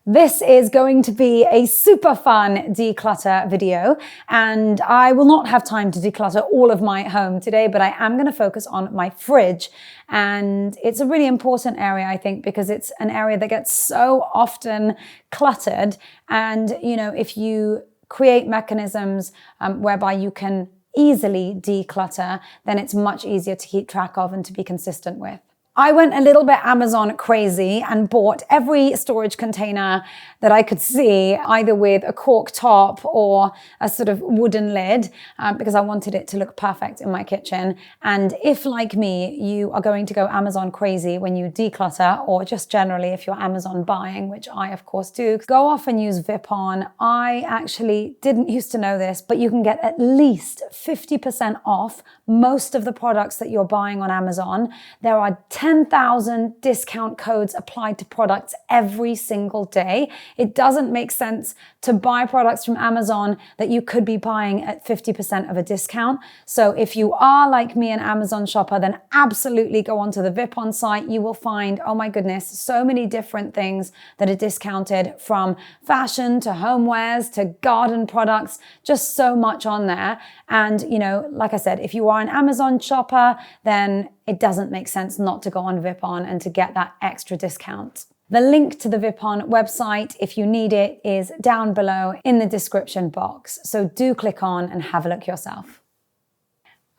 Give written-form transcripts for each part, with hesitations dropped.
This is going to be a super fun declutter video, and I will not have time to declutter all of my home today, but I am going to focus on my fridge. And it's a really important area, I think, because it's an area that gets so often cluttered. And, you know, if you create mechanisms whereby you can easily declutter, then it's much easier to keep track of and to be consistent with. I went a little bit Amazon crazy and bought every storage container that I could see, either with a cork top or a sort of wooden lid, because I wanted it to look perfect in my kitchen. And if, like me, you are going to go Amazon crazy when you declutter, or just generally if you're Amazon buying, which I of course do, go off and use Vipon. I actually didn't used to know this, but you can get at least 50% off most of the products that you're buying on Amazon. There are 10,000 discount codes applied to products every single day. It doesn't make sense to buy products from Amazon that you could be buying at 50% of a discount. So if you are like me, an Amazon shopper, then absolutely go onto the Vipon site. You will find, oh my goodness, so many different things that are discounted, from fashion to homewares to garden products, just so much on there. And, you know, like I said, if you are an Amazon shopper, then it doesn't make sense not to go on Vipon and to get that extra discount. The link to the Vipon website, if you need it, is down below in the description box. So do click on and have a look yourself.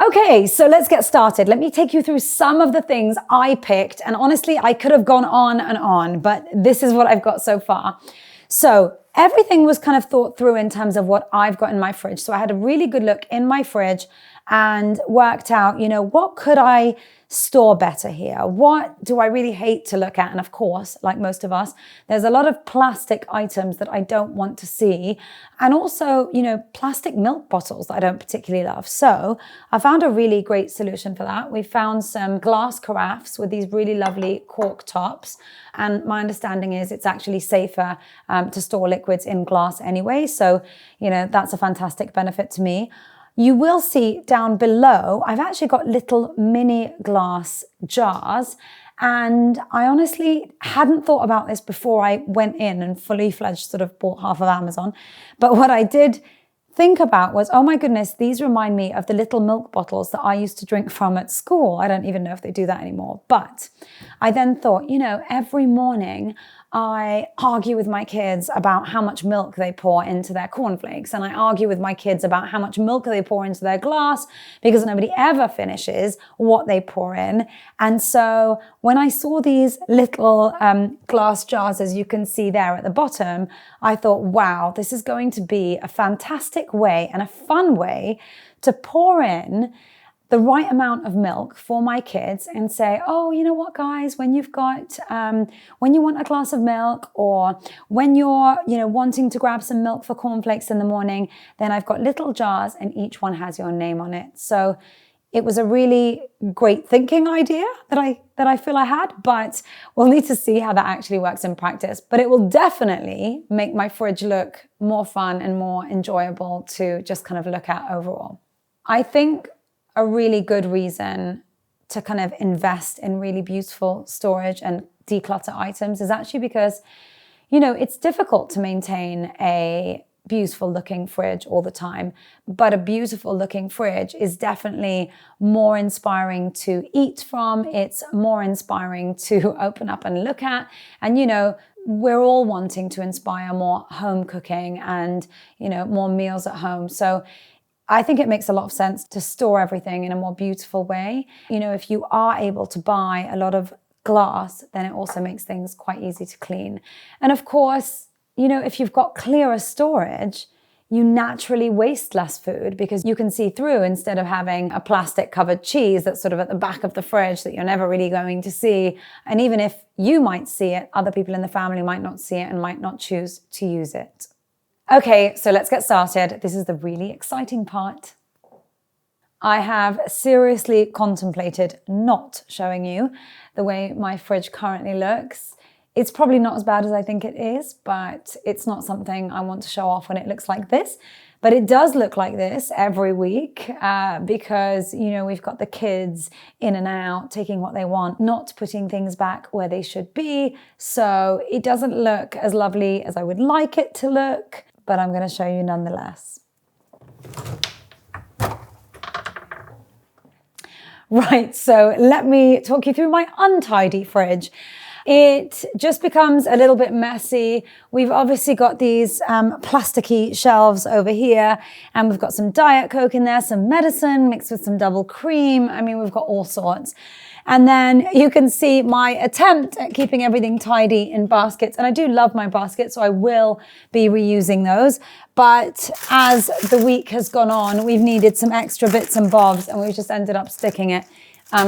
Okay, so let's get started. Let me take you through some of the things I picked. And honestly, I could have gone on and on, but this is what I've got so far. So everything was kind of thought through in terms of what I've got in my fridge. So I had a really good look in my fridge and worked out, you know, what could I store better here? What do I really hate to look at? And of course, like most of us, there's a lot of plastic items that I don't want to see. And also, you know, plastic milk bottles that I don't particularly love. So I found a really great solution for that. We found some glass carafes with these really lovely cork tops. And my understanding is it's actually safer to store liquids in glass anyway. So, you know, that's a fantastic benefit to me. You will see down below, I've actually got little mini glass jars, and I honestly hadn't thought about this before I went in and fully fledged sort of bought half of Amazon. But what I did think about was, oh my goodness, these remind me of the little milk bottles that I used to drink from at school. I don't even know if they do that anymore. But I then thought, you know, every morning I argue with my kids about how much milk they pour into their cornflakes. And I argue with my kids about how much milk they pour into their glass, because nobody ever finishes what they pour in. And so when I saw these little glass jars, as you can see there at the bottom, I thought, wow, this is going to be a fantastic way and a fun way to pour in the right amount of milk for my kids and say, oh, you know what, guys, when you've got, when you want a glass of milk, or when you're, you know, wanting to grab some milk for cornflakes in the morning, then I've got little jars and each one has your name on it. So it was a really great thinking idea that I feel I had, but we'll need to see how that actually works in practice. But it will definitely make my fridge look more fun and more enjoyable to just kind of look at overall. I think a really good reason to kind of invest in really beautiful storage and declutter items is actually because, you know, it's difficult to maintain a beautiful looking fridge all the time, but a beautiful looking fridge is definitely more inspiring to eat from. It's more inspiring to open up and look at. And, you know, we're all wanting to inspire more home cooking and, you know, more meals at home. So I think it makes a lot of sense to store everything in a more beautiful way. You know, if you are able to buy a lot of glass, then it also makes things quite easy to clean. And of course, you know, if you've got clearer storage, you naturally waste less food because you can see through, instead of having a plastic covered cheese that's sort of at the back of the fridge that you're never really going to see. And even if you might see it, other people in the family might not see it and might not choose to use it. Okay, so let's get started. This is the really exciting part. I have seriously contemplated not showing you the way my fridge currently looks. It's probably not as bad as I think it is, but it's not something I want to show off when it looks like this. But it does look like this every week because, you know, we've got the kids in and out, taking what they want, not putting things back where they should be. So it doesn't look as lovely as I would like it to look, but I'm going to show you nonetheless. Right, so let me talk you through my untidy fridge. It just becomes a little bit messy. We've obviously got these plasticky shelves over here, and we've got some Diet Coke in there, some medicine mixed with some double cream. I mean, we've got all sorts. And then you can see my attempt at keeping everything tidy in baskets. And I do love my baskets, so I will be reusing those. But as the week has gone on, we've needed some extra bits and bobs, and we've just ended up sticking it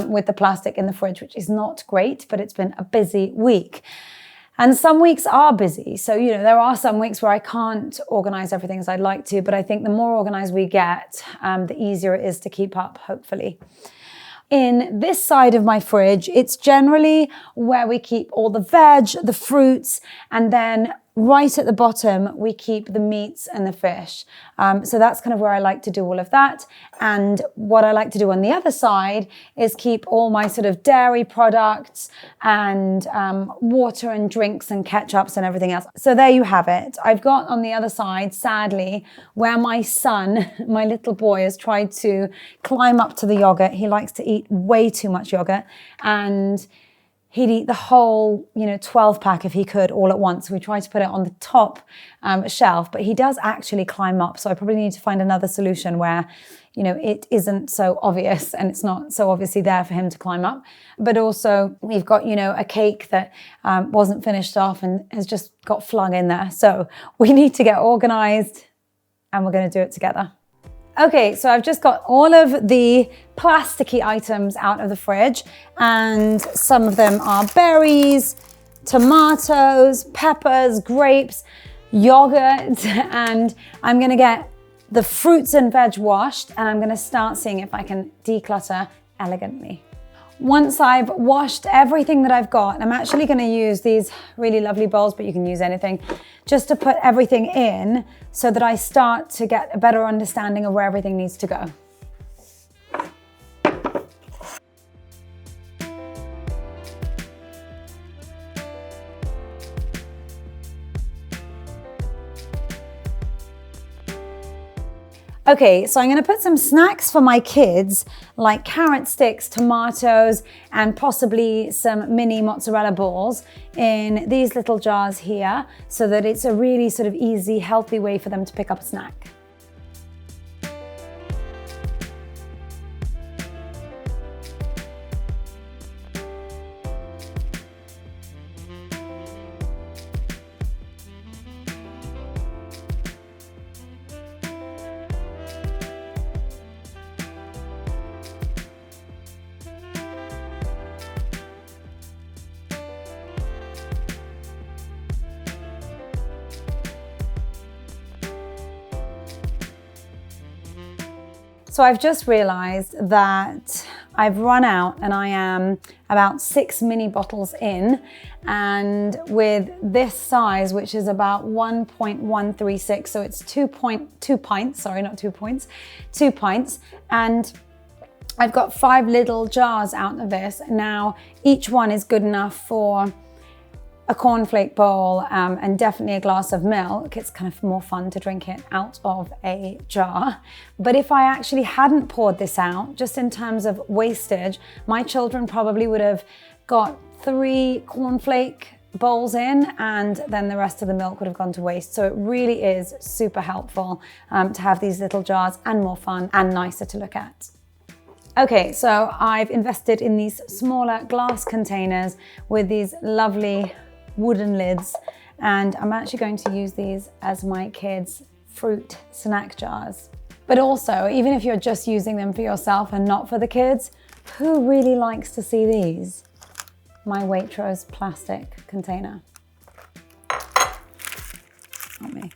with the plastic in the fridge, which is not great, but it's been a busy week. And some weeks are busy. So, you know, there are some weeks where I can't organize everything as I'd like to, but I think the more organized we get, the easier it is to keep up, hopefully. In this side of my fridge, it's generally where we keep all the veg, the fruits, and then right at the bottom, we keep the meats and the fish. So that's kind of where I like to do all of that. And what I like to do on the other side is keep all my sort of dairy products and water and drinks and ketchups and everything else. So there you have it. I've got on the other side, sadly, where my son, my little boy, has tried to climb up to the yogurt. He likes to eat way too much yogurt, and he'd eat the whole, 12 pack if he could all at once. We tried to put it on the top shelf, but he does actually climb up. So I probably need to find another solution where, it isn't so obvious and it's not so obviously there for him to climb up. But also we've got, a cake that wasn't finished off and has just got flung in there. So we need to get organized, and we're going to do it together. Okay, so I've just got all of the plasticky items out of the fridge, and some of them are berries, tomatoes, peppers, grapes, yogurt, and I'm gonna get the fruits and veg washed, and I'm gonna start seeing if I can declutter elegantly. Once I've washed everything that I've got, I'm actually going to use these really lovely bowls, but you can use anything, just to put everything in so that I start to get a better understanding of where everything needs to go. Okay, so I'm going to put some snacks for my kids, like carrot sticks, tomatoes, and possibly some mini mozzarella balls in these little jars here, so that it's a really sort of easy, healthy way for them to pick up a snack. So I've just realized that I've run out and I am about 6 mini bottles in, and with this size, which is about 1.136, so it's 2.2 pints, sorry, not 2 points, 2 pints. And I've got 5 little jars out of this. Now, each one is good enough for a cornflake bowl and definitely a glass of milk. It's kind of more fun to drink it out of a jar. But if I actually hadn't poured this out, just in terms of wastage, my children probably would have got 3 cornflake bowls in, and then the rest of the milk would have gone to waste. So it really is super helpful to have these little jars, and more fun and nicer to look at. Okay, so I've invested in these smaller glass containers with these lovely wooden lids, and I'm actually going to use these as my kids' fruit snack jars. But also, even if you're just using them for yourself and not for the kids, who really likes to see these? My Waitrose plastic container. Not me.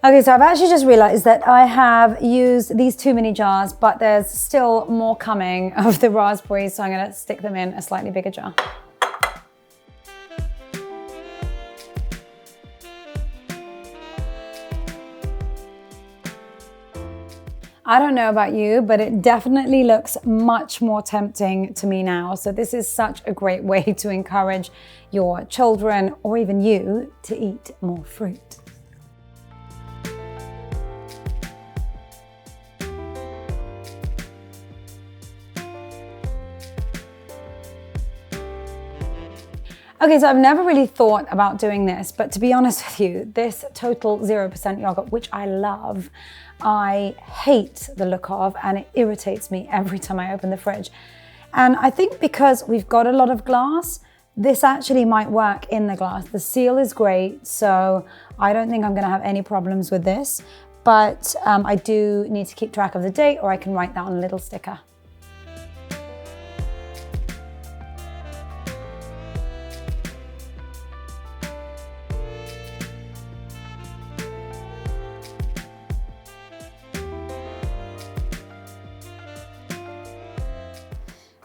Okay, so I've actually just realized that I have used these 2 mini jars, but there's still more coming of the raspberries, so I'm gonna stick them in a slightly bigger jar. I don't know about you, but it definitely looks much more tempting to me now. So this is such a great way to encourage your children or even you to eat more fruit. Okay, so I've never really thought about doing this, but to be honest with you, this total 0% yogurt, which I love, I hate the look of, and it irritates me every time I open the fridge. And I think because we've got a lot of glass, this actually might work in the glass. The seal is great, so I don't think I'm gonna have any problems with this, but I do need to keep track of the date, or I can write that on a little sticker.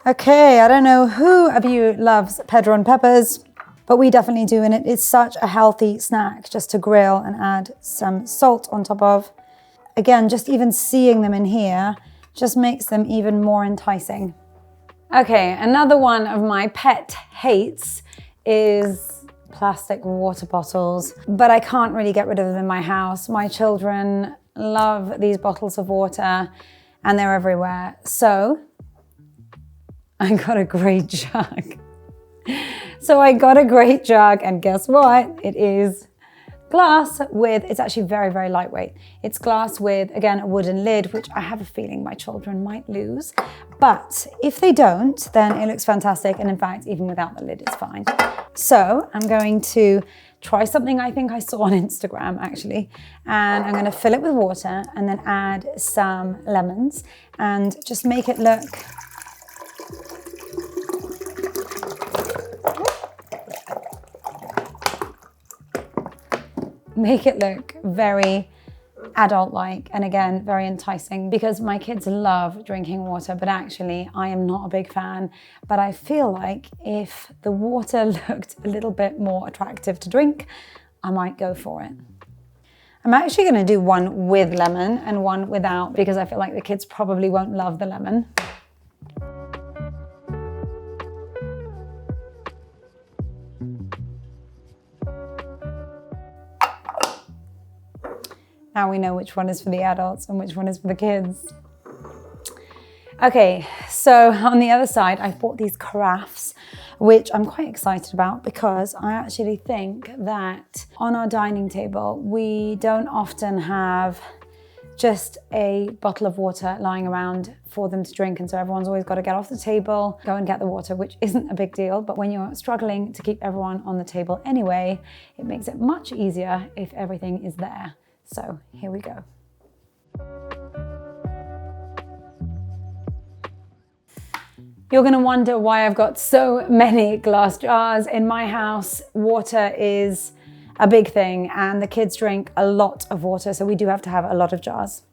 Okay, I don't know who of you loves Pedro and peppers, but we definitely do, and it is such a healthy snack just to grill and add some salt on top of. Again, just even seeing them in here just makes them even more enticing. Okay, another one of my pet hates is plastic water bottles, but I can't really get rid of them in my house. My children love these bottles of water and they're everywhere. So I got a great jug. And guess what? It is glass with, it's actually very, very lightweight. It's glass with, again, a wooden lid, which I have a feeling my children might lose. But if they don't, then it looks fantastic. And in fact, even without the lid, it's fine. So I'm going to try something I think I saw on Instagram, actually. And I'm going to fill it with water and then add some lemons and just make it look very adult-like, and again, very enticing, because my kids love drinking water, but actually I am not a big fan. But I feel like if the water looked a little bit more attractive to drink, I might go for it. I'm actually gonna do one with lemon and one without, because I feel like the kids probably won't love the lemon. Now we know which one is for the adults and which one is for the kids. Okay, so on the other side, I bought these carafes, which I'm quite excited about because I actually think that on our dining table, we don't often have just a bottle of water lying around for them to drink. And so everyone's always got to get off the table, go and get the water, which isn't a big deal. But when you're struggling to keep everyone on the table anyway, it makes it much easier if everything is there. So here we go. You're gonna wonder why I've got so many glass jars. In my house, water is a big thing and the kids drink a lot of water, so we do have to have a lot of jars.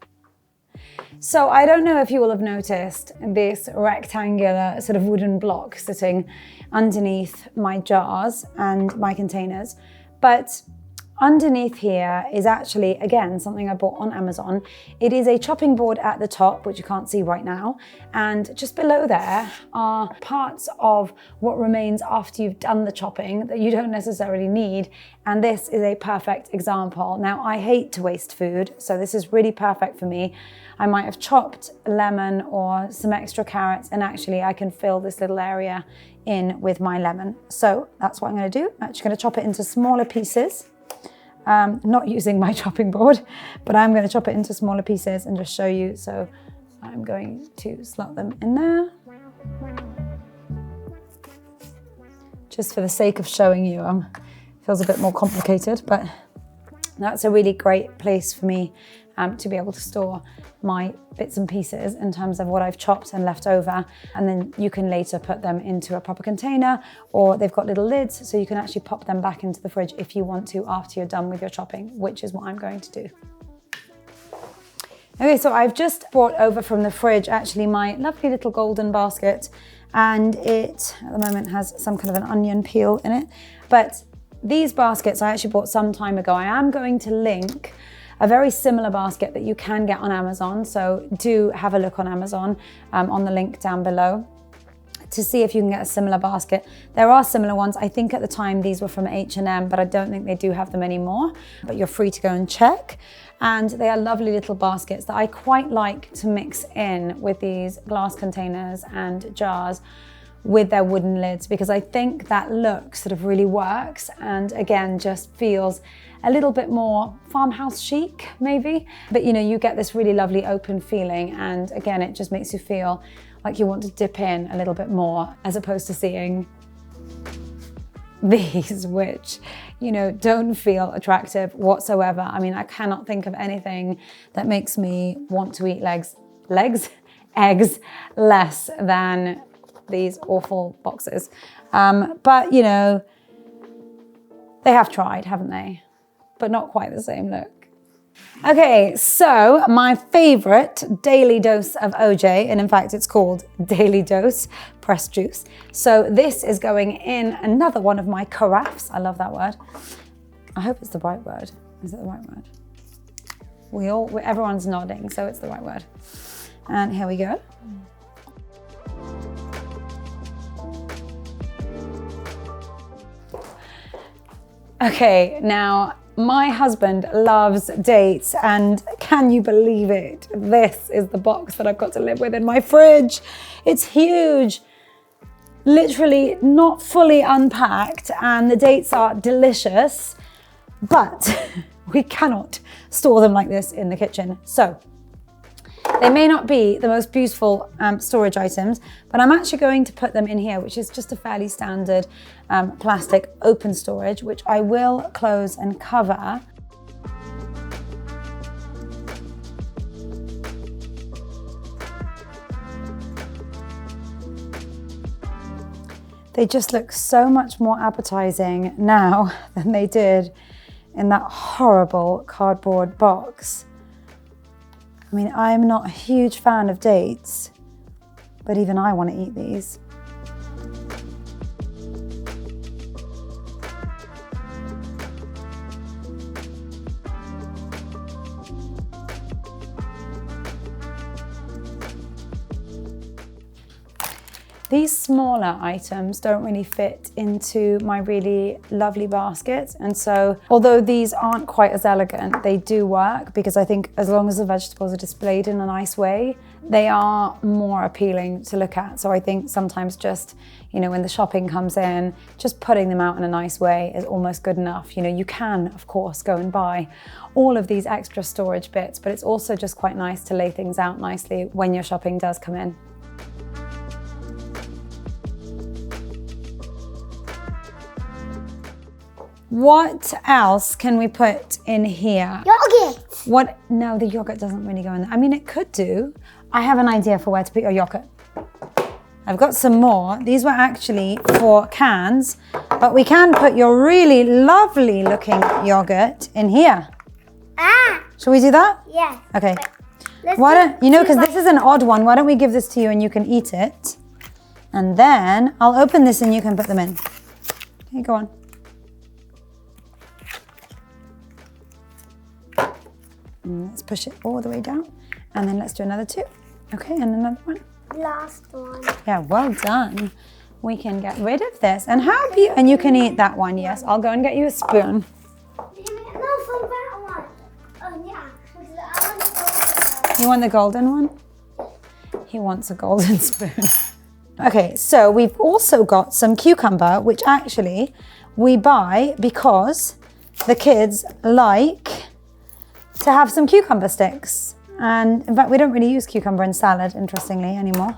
So I don't know if you will have noticed this rectangular sort of wooden block sitting underneath my jars and my containers, but underneath here is actually, again, something I bought on Amazon. It is a chopping board at the top, which you can't see right now. And just below there are parts of what remains after you've done the chopping that you don't necessarily need. And this is a perfect example. Now, I hate to waste food, so this is really perfect for me. I might have chopped lemon or some extra carrots, and actually I can fill this little area in with my lemon. So that's what I'm gonna do. I'm actually gonna chop it into smaller pieces. Not using my chopping board, but I'm going to chop it into smaller pieces and just show you. So I'm going to slot them in there. Just for the sake of showing you, feels a bit more complicated, but That's a really great place for me to be able to store my bits and pieces in terms of what I've chopped and left over. And then you can later put them into a proper container, or they've got little lids so you can actually pop them back into the fridge if you want to after you're done with your chopping, which is what I'm going to do. Okay, so I've just brought over from the fridge actually my lovely little golden basket, and it at the moment has some kind of an onion peel in it. But these baskets I actually bought some time ago. I am going to link a very similar basket that you can get on Amazon, so do have a look on Amazon on the link down below to see if you can get a similar basket. There are similar ones. I think at the time these were from H&M, but I don't think they do have them anymore, but you're free to go and check. And they are lovely little baskets that I quite like to mix in with these glass containers and jars with their wooden lids, because I think that look sort of really works, and again just feels a little bit more farmhouse chic maybe, but you know, you get this really lovely open feeling, and again it just makes you feel like you want to dip in a little bit more, as opposed to seeing these, which, you know, don't feel attractive whatsoever. I mean, I cannot think of anything that makes me want to eat eggs less than these awful boxes. But you know, they have tried, haven't they? But not quite the same look. Okay, so my favorite daily dose of OJ, and in fact it's called Daily Dose Pressed Juice. So this is going in another one of my carafes. I love that word. I hope it's the right word. Is it the right word? Everyone's nodding, so it's the right word. And here we go. Okay, now my husband loves dates, and can you believe it? This is the box that I've got to live with in my fridge. It's huge, literally not fully unpacked, and the dates are delicious, but we cannot store them like this in the kitchen. So they may not be the most beautiful storage items, but I'm actually going to put them in here, which is just a fairly standard plastic open storage, which I will close and cover. They just look so much more appetizing now than they did in that horrible cardboard box. I mean, I'm not a huge fan of dates, but even I want to eat these. These smaller items don't really fit into my really lovely basket. And so, although these aren't quite as elegant, they do work, because I think as long as the vegetables are displayed in a nice way, they are more appealing to look at. So I think sometimes just, you know, when the shopping comes in, just putting them out in a nice way is almost good enough. You know, you can, of course, go and buy all of these extra storage bits, but it's also just quite nice to lay things out nicely when your shopping does come in. What else can we put in here? Yogurt. What? No, the yogurt doesn't really go in there. I mean, it could do. I have an idea for where to put your yogurt. I've got some more. These were actually for cans, but we can put your really lovely looking yogurt in here. Ah. Shall we do that? Yes. Okay. Why don't, you know, because this is an odd one, why don't we give this to you and you can eat it? And then I'll open this and you can put them in. Okay, go on. And let's push it all the way down. And then let's do another two. Okay, and another one. Last one. Yeah, well done. We can get rid of this. And how have you, and you can eat that one, yes. I'll go and get you a spoon. No, from that one. Oh, yeah. You want the golden one? He wants a golden spoon. Okay, so we've also got some cucumber, which actually we buy because the kids like to have some cucumber sticks. And in fact, we don't really use cucumber in salad, interestingly, anymore,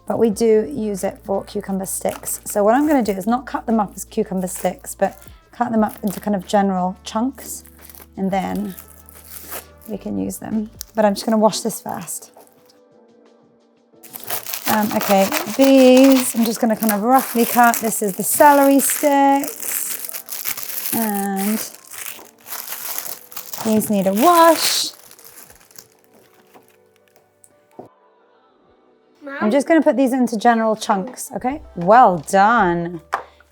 but we do use it for cucumber sticks. So what I'm going to do is not cut them up as cucumber sticks, but cut them up into kind of general chunks and then we can use them. But I'm just gonna wash this first. Okay, these, I'm just gonna kind of roughly cut. This is the celery sticks. And these need a wash. I'm just gonna put these into general chunks, okay? Well done.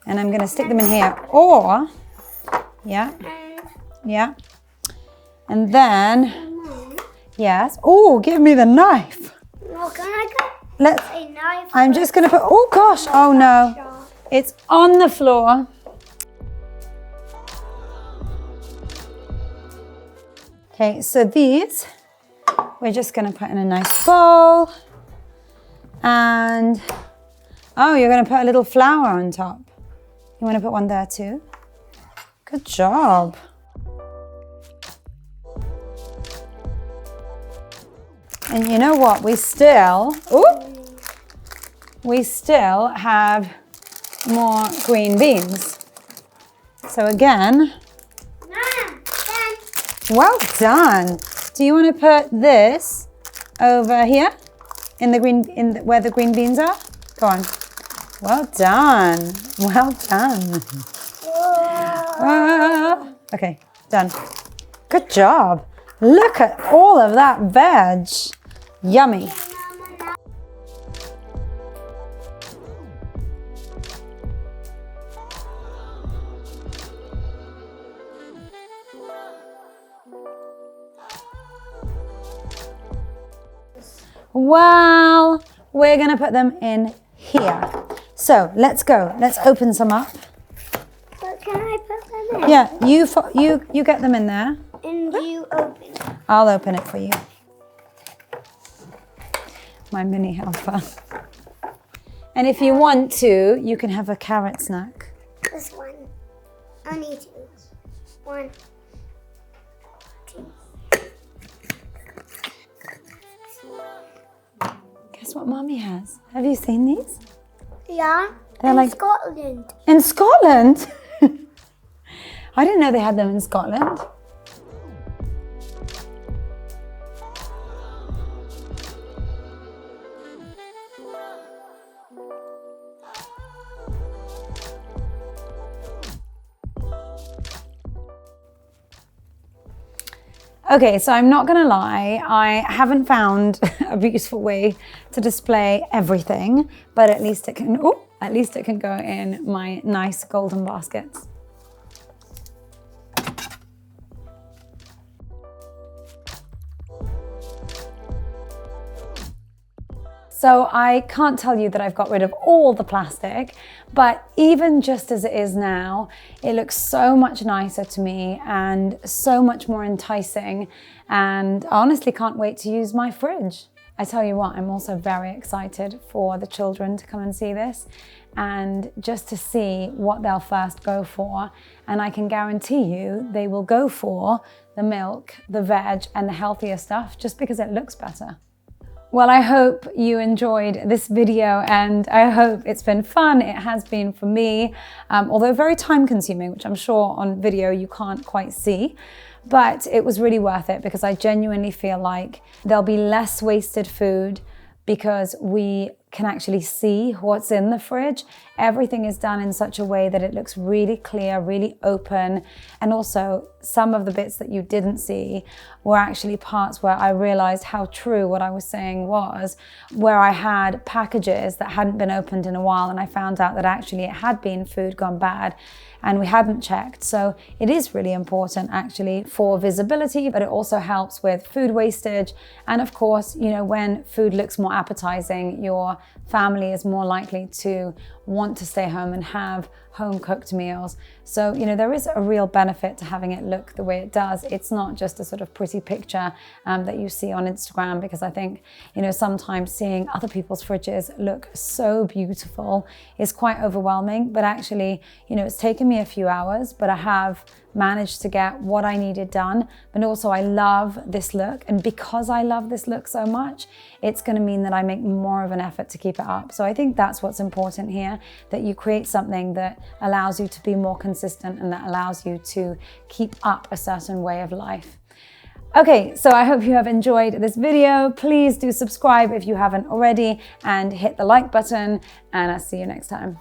And I'm gonna stick them in here. Or, yeah. And then, yes. Oh, give me the knife. Well, can I get a knife? I'm just gonna put, oh gosh, oh no. It's on the floor. Okay, so these, we're just gonna put in a nice bowl. And, oh, you're gonna put a little flower on top. You wanna put one there too? Good job. And you know what? We still have more green beans. So again, well done. Do you want to put this over here in the green, where the green beans are? Go on. Well done. Well done. Okay, done. Good job. Look at all of that veg. Yummy. Well, we're gonna put them in here. So let's go. Let's open some up. But can I put them in? Yeah, you get them in there. And you open it. I'll open it for you. My mini helper. And if you want to, you can have a carrot snack. This one. I need two. 1, 2. Guess what Mommy has? Have you seen these? Yeah. They're in like Scotland. In Scotland? I didn't know they had them in Scotland. Okay, so I'm not gonna lie, I haven't found a beautiful way to display everything, but at least it can, go in my nice golden baskets. So I can't tell you that I've got rid of all the plastic, but even just as it is now, it looks so much nicer to me and so much more enticing. And I honestly can't wait to use my fridge. I tell you what, I'm also very excited for the children to come and see this and just to see what they'll first go for. And I can guarantee you they will go for the milk, the veg, and the healthier stuff just because it looks better. Well, I hope you enjoyed this video and I hope it's been fun. It has been for me, although very time consuming, which I'm sure on video you can't quite see, but it was really worth it because I genuinely feel like there'll be less wasted food because we can actually see what's in the fridge. Everything is done in such a way that it looks really clear, really open. And also some of the bits that you didn't see were actually parts where I realized how true what I was saying was, where I had packages that hadn't been opened in a while and I found out that actually it had been food gone bad and we hadn't checked. So it is really important actually for visibility, but it also helps with food wastage. And of course, you know, when food looks more appetizing, your family is more likely to want to stay home and have home cooked meals. So, you know, there is a real benefit to having it look the way it does. It's not just a sort of pretty picture that you see on Instagram, because I think, you know, sometimes seeing other people's fridges look so beautiful is quite overwhelming. But actually, you know, it's taken me a few hours, but I have managed to get what I needed done. But also I love this look. And because I love this look so much, it's going to mean that I make more of an effort to keep it up. So I think that's what's important here, that you create something that that allows you to be more consistent and that allows you to keep up a certain way of life. Okay, so I hope you have enjoyed this video. Please do subscribe if you haven't already and hit the like button, and I'll see you next time.